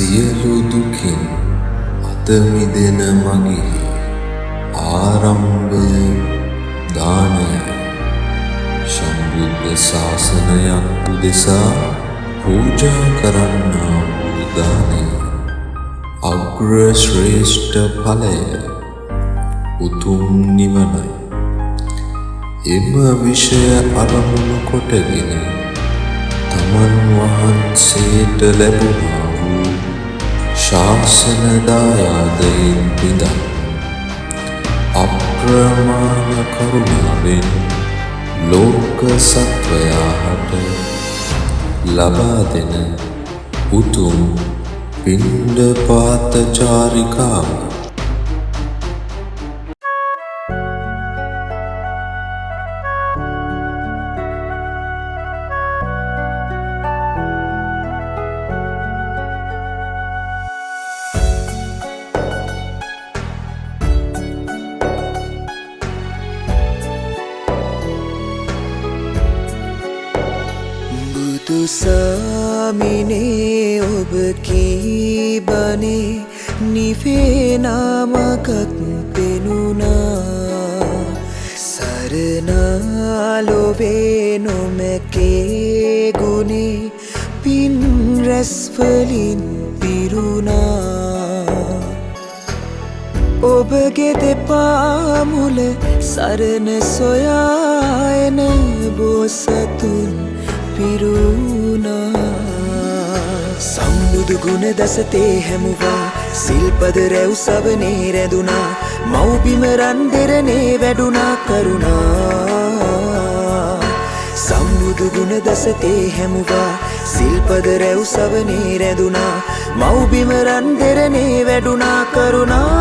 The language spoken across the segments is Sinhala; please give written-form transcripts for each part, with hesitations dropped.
සියලු දුකින් අත මිදෙන මගේ ආරම්භය දානයයි. සම්බුද්ධ ශාසනයක් උදෙසා පූජා කරන්නා වූ දානය අග්‍ර ශ්‍රේෂ්ඨ ඵලය උතුම් නිවනයි. එම විෂය අරමුණු කොටගෙන තමන් වහන්සේට ලැබුණා වූ ශාසන දායාදයෙන් පිදන් අප්‍රමාණ කරුණාවෙන් ලෝක සත්වයාට ලබා දෙන උතුම් පිණ්ඩපාත චාරිකාව. බුදු සාමිනේ ඔබ කීබනේ නිවේ නාමකක් පෙනුණා. සරණා ලොවේ නොමැකේ ගුණේ පින් රැස්වලින් පිරුණා. ඔබගේ දෙපා මුල සරණ සොයා එන බෝසතුන් පිරුණා. සම්බුදු ගුණ දසතේ හැමුවා සිල්පද රැව් සවනේ රැඳුණා. මව්බිම රන් දෙරනේ වැඩුණා කරුණා. සම්බුදු ගුණ දසතේ හැමුවා සිල්පද රැව් සවනේ රැඳුණා. මව්බිම රන් දෙරනේ වැඩුණා කරුණා.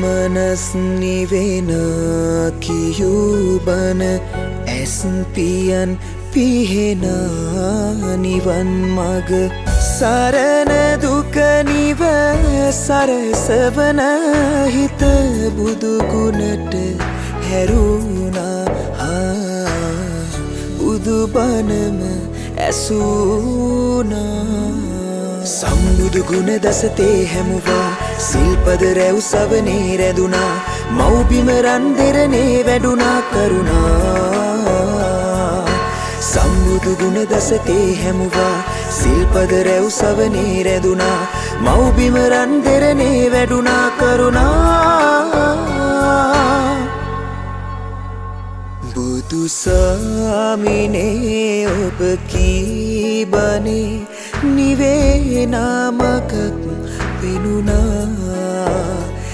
මනස් නිවෙන කියූබන ඇස් පියන් පිහෙන නිවන් මග සරණ දුක නිව සරසවන හිත බුදු ගුණට හැරුණා. බුදු බණම ඇසුණා. සම්බුදු ගුණ දසතේ හැමුවා සිල්පද රැව් සවනේ රැඳුණා. මව්බිම රන් දෙරනේ වැඩුණා කරුණා. සම්බුදු ගුණ දසතේ හැමුවා සිල්පද රැව් සවනේ රැඳුණා. මව්බිම රන් දෙරනේ වැඩුණා කරුණා. බුදු සාමිනේ ඔබ කීබනේ නිවේ නාමකක් පෙනුණා.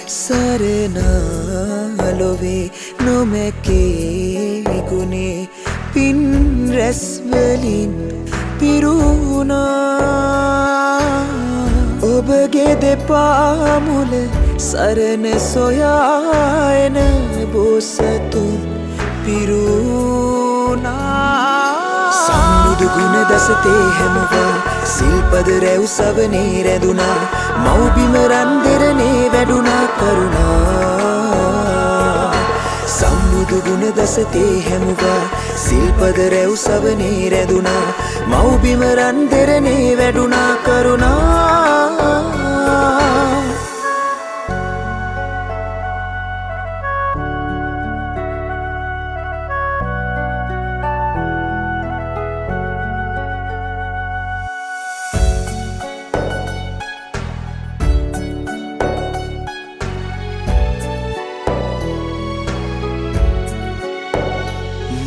සරණා ලොවේ නොමැකේ ගුණේ පින් රැස්වලින් පිරුණා. ඔබගේ දෙපා මුල සරණ සොයා එන බෝසතුන් පිරුණා. සම්බුදු ගුණ දසතේ හැමුවා සිල්පද රැව් සවනේ රැඳුණා. මව්බිම රන් දෙරනේ වැඩුණා කරුණා. සම්බුදු ගුණ දසතේ හැමුවා සිල්පද රැව් සවනේ රැඳුණා. මව්බිම රන් දෙරනේ වැඩුණා කරුණා.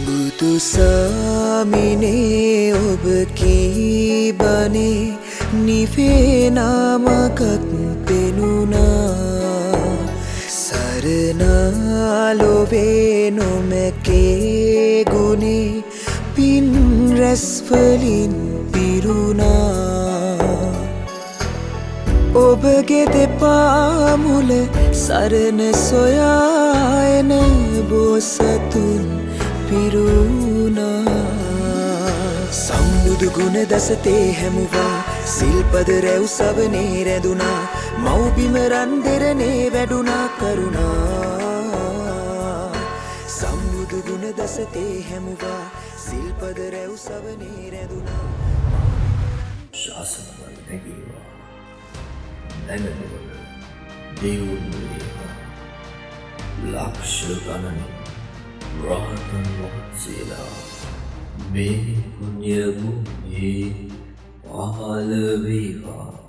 බුදු සාමිනේ ඔබ කීබනේ නිවේ නාමකක් පෙනුණා. සරණා ලොවේ නොමැකේ ගුණේ පින් රැස්වලින් පිරුණා. ඔබගේ දෙපා මුල සරණ සොයා එන බෝසතුන් පිරුණා සම්බුදු ගුණ දසතේ හැමුවා සිල්පද රැව් සවනේ රැඳුණා මව්බිම රන් දෙරනේ වැඩුණා කරුණා සම්බුදු ගුණ දසතේ හැමුවා සිල්පද රැව් සවනේ රැඳුණා ශාසනවල නැගීවා නැගනවල දෙවුන් වේවා ලක්ෂ ගණනින් රහතන් වහන්සේලා මේ පුණ්‍ය භූමියේ පහළ වේවා